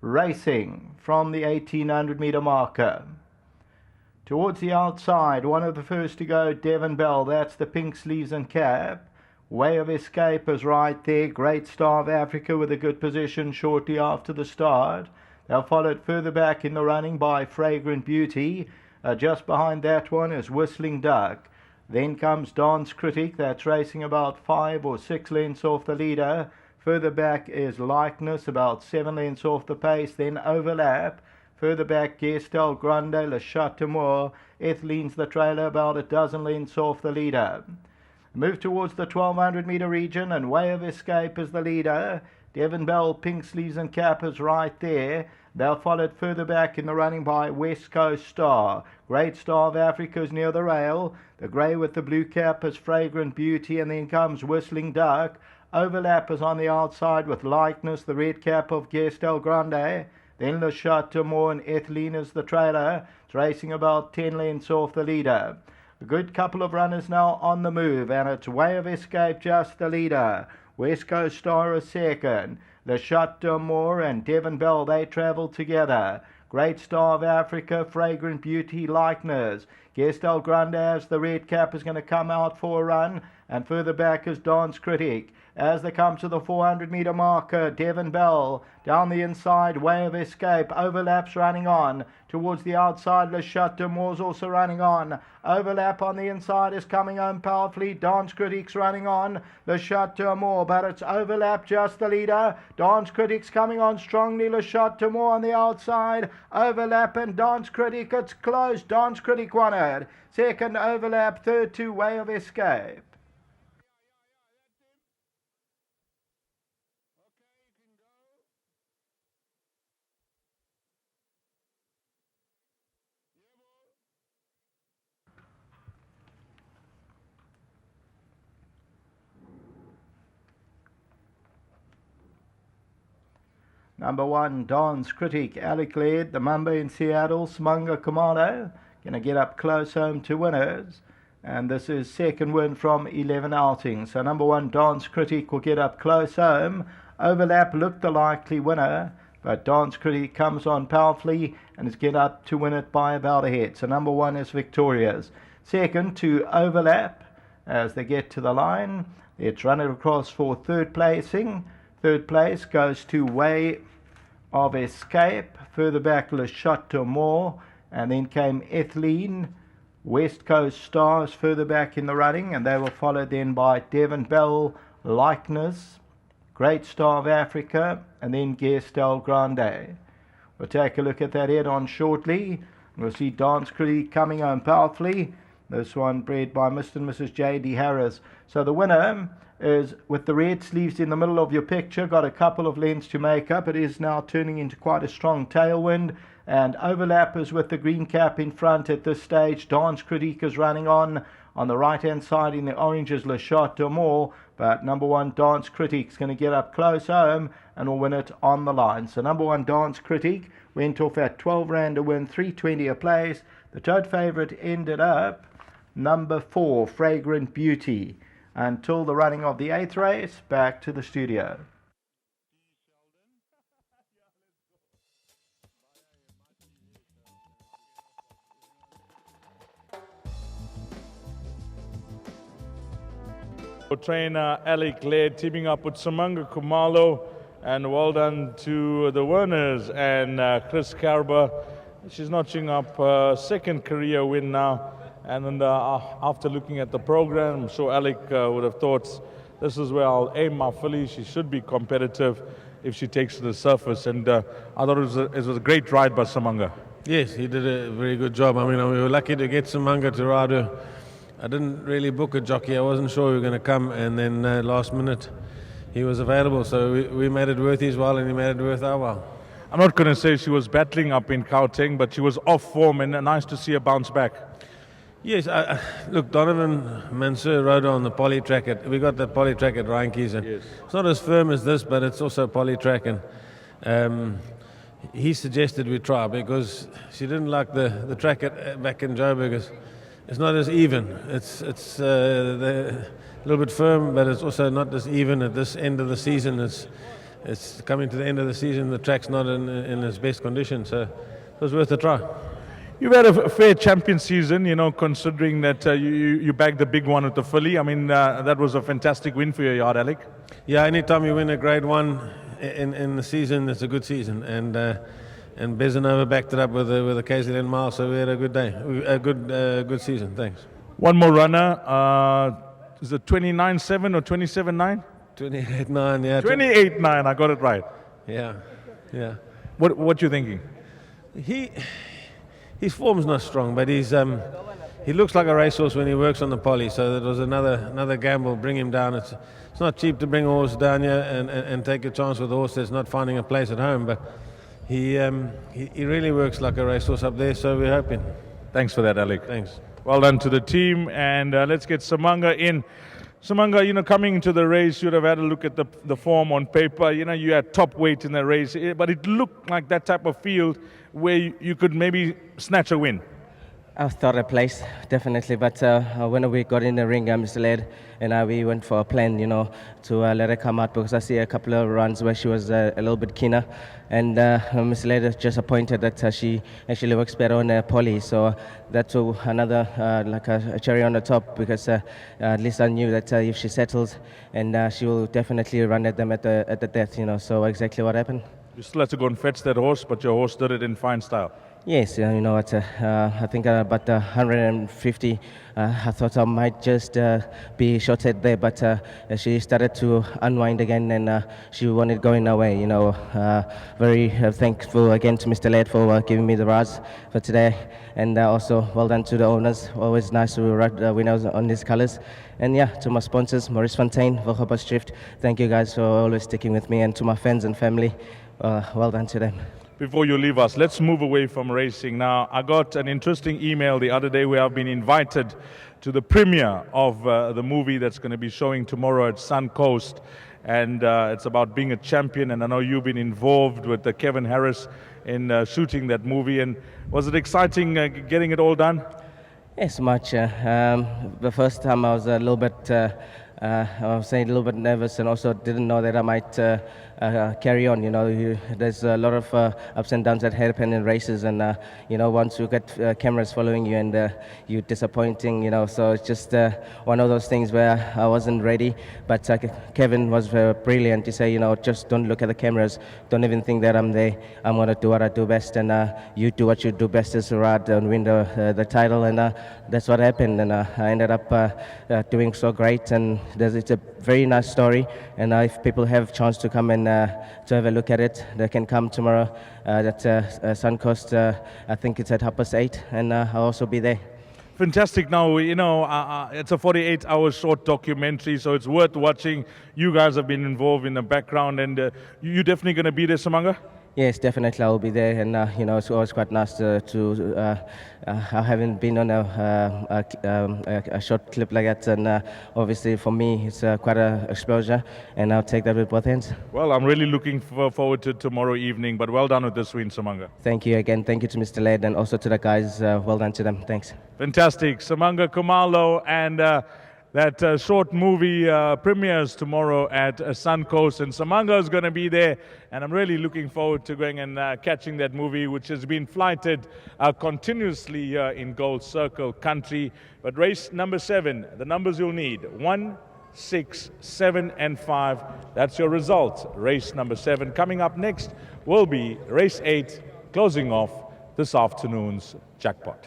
Racing from the 1800-meter marker. Towards the outside, one of the first to go, Devon Bell. That's the pink sleeves and cap. Way of Escape is right there. Great Star of Africa with a good position shortly after the start. They're followed further back in the running by Fragrant Beauty. Just behind that one is Whistling Duck. Then comes Dance Critic. That's racing about 5 or 6 lengths off the leader. Further back is Likeness, about 7 lengths off the pace. Then Overlap. Further back, Gestel Grande, Le Chateaumour. Ethlene's the trailer, about a dozen lengths off the leader. Move towards the 1200-meter region, and Way of Escape is the leader. Devon Bell, pink sleeves and cap is right there. They're followed further back in the running by West Coast Star. Great Star of Africa is near the rail. The grey with the blue cap is Fragrant Beauty, and then comes Whistling Duck. Overlap is on the outside with Likeness, the red cap of Gestel Grande. Then Le Chateaumour and Ethelene is the trailer. It's racing about 10 lengths off the leader. A good couple of runners now on the move, and it's Way of Escape just the leader. West Coast Star is second. Le Chateaumour and Devon Bell, they travel together. Great Star of Africa, Fragrant Beauty, Likeness. Gestel Grande as the red cap is going to come out for a run, and further back is Dance Critic. As they come to the 400-meter marker, Devon Bell down the inside, Way of Escape, Overlaps running on. Towards the outside, Le Chateaumour's also running on. Overlap on the inside is coming home powerfully. Dance Critic's running on. Le Chateaumour, but it's Overlap just the leader. Dance Critic's coming on strongly. Le Chateaumour on the outside. Overlap and Dance Critic, it's close. Dance Critic won it. Second, Overlap. Third to Way of Escape. Number 1, Dance Critic, Alec Laird, the Mamba in Seattle, Smunga Kamalo, going to get up close home to winners. And this is second win from 11 outings. So number 1, Dance Critic, will get up close home. Overlap looked the likely winner, but Dance Critic comes on powerfully and is get up to win it by about a head. So number 1 is victorious. Second to Overlap as they get to the line. It's run it across for third placing. Third place goes to Way of Escape. Further back, Le Chateaumour, and then came Ethelene. West Coast Stars further back in the running, and they were followed then by Devon Bell, Likeness, Great Star of Africa, and then Gestel Grande. We'll take a look at that head-on shortly. We'll see Dance Critic coming home powerfully. This one bred by Mr. and Mrs. J.D. Harris. So the winner is with the red sleeves in the middle of your picture, got a couple of lengths to make up. It is now turning into quite a strong tailwind, and Overlap is with the green cap in front at this stage. Dance Critic is running on the right hand side in the orange is Le Chateaumour, but number 1 Dance Critic is going to get up close home and will win it on the line. So number 1 Dance Critic went off at 12 rand to win, 320 a place. The tote favourite ended up number 4 Fragrant Beauty. Until the running of the 8th race, back to the studio. Trainer Alec Laird teaming up with Smunga Kumalo, and well done to the winners and Chris Carber. She's notching up her second career win now. And after looking at the program, I'm sure Alec would have thought this is where I'll aim my filly. She should be competitive if she takes to the surface. And I thought it was a great ride by Smunga. Yes, he did a very good job. I mean, we were lucky to get Smunga to ride her. I didn't really book a jockey. I wasn't sure we were going to come. And then last minute, he was available. So we made it worth his while, and he made it worth our while. I'm not going to say she was battling up in Gauteng, but she was off form, and nice to see her bounce back. Yes, look, Donovan Mansur rode on the poly track. We got the poly track at Reinke's, and yes, it's not as firm as this, but it's also poly track. And he suggested we try because she didn't like the track back in Joburg. It's not as even. It's a little bit firm, but it's also not as even at this end of the season. it's coming to the end of the season. The track's not in its best condition, so it was worth a try. You've had a fair champion season, you know, considering that you bagged the big one with the filly. I mean, that was a fantastic win for your yard, Alec. Yeah, anytime you win a Grade 1 in the season, it's a good season. And Bezenova backed it up with a KZN mile, so we had a good day, a good season. Thanks. One more runner. Is it 29.7 or 27.9? 28.9, yeah. 28.9, I got it right. Yeah. What you thinking? His form's not strong, but he looks like a racehorse when he works on the poly. So that was another gamble. Bring him down. It's not cheap to bring a horse down here and take a chance with a horse that's not finding a place at home. But he really works like a racehorse up there. So we're hoping. Thanks for that, Alec. Thanks. Well done to the team, and let's get Samanga in. Samanga, you know, coming into the race, you'd have had a look at the form on paper. You know, you had top weight in the race, but it looked like that type of field where you could maybe snatch a win. I thought a place, definitely, but when we got in the ring, Mr. Led and we went for a plan, you know, to let her come out, because I see a couple of runs where she was a little bit keener, and Mr. Led is just appointed that she actually works better on a poly, so that's another like a cherry on the top, because at least I knew that if she settles, and she will definitely run at them at the death, you know, so exactly what happened. You still had to go and fetch that horse, but your horse did it in fine style. Yes, you know, it's I think about 150. I thought I might just be shorted there, but she started to unwind again, and she wanted going away. You know, very thankful again to Mr. Laird for giving me the rides for today, and also well done to the owners. Always nice to ride winners on these colours. And yeah, to my sponsors, Maurice Fontaine, Volkopers Drift, thank you guys for always sticking with me, and to my friends and family, well done to them. Before you leave us, let's move away from racing. Now, I got an interesting email the other day where I've been invited to the premiere of the movie that's going to be showing tomorrow at Suncoast. And it's about being a champion. And I know you've been involved with Kevin Harris in shooting that movie. And was it exciting getting it all done? Yes, much. The first time I was a little bit, I was saying a little bit nervous, and also didn't know that I might carry on. You know, there's a lot of ups and downs that happen in races, and you know, once you get cameras following you, and you're disappointing, you know, so it's just one of those things where I wasn't ready. But Kevin was brilliant. He said, you know, just don't look at the cameras, don't even think that I'm there. I'm gonna do what I do best, and you do what you do best, is to ride and win the title, and that's what happened. And I ended up doing so great, and it's a very nice story. And if people have a chance to come and to have a look at it, they can come tomorrow at Suncoast. I think it's at 8:30, and I'll also be there. Fantastic. Now, you know, it's a 48-hour short documentary, so it's worth watching. You guys have been involved in the background, and you're definitely going to be there, Samanga? Yes, definitely I will be there, and you know, it's always quite nice to I haven't been on a short clip like that, and obviously for me it's quite an exposure, and I'll take that with both hands. Well, I'm really looking forward to tomorrow evening, but well done with this win, Samanga. Thank you again. Thank you to Mr. Laird, and also to the guys. Well done to them. Thanks. Fantastic. Samanga Khumalo, and that short movie premieres tomorrow at Suncoast, and Samanga is going to be there, and I'm really looking forward to going and catching that movie, which has been flighted continuously here in Gold Circle country. But race number 7, the numbers you'll need: 1, 6, 7, and 5. That's your result. Race number 7. Coming up next will be race 8, closing off this afternoon's jackpot.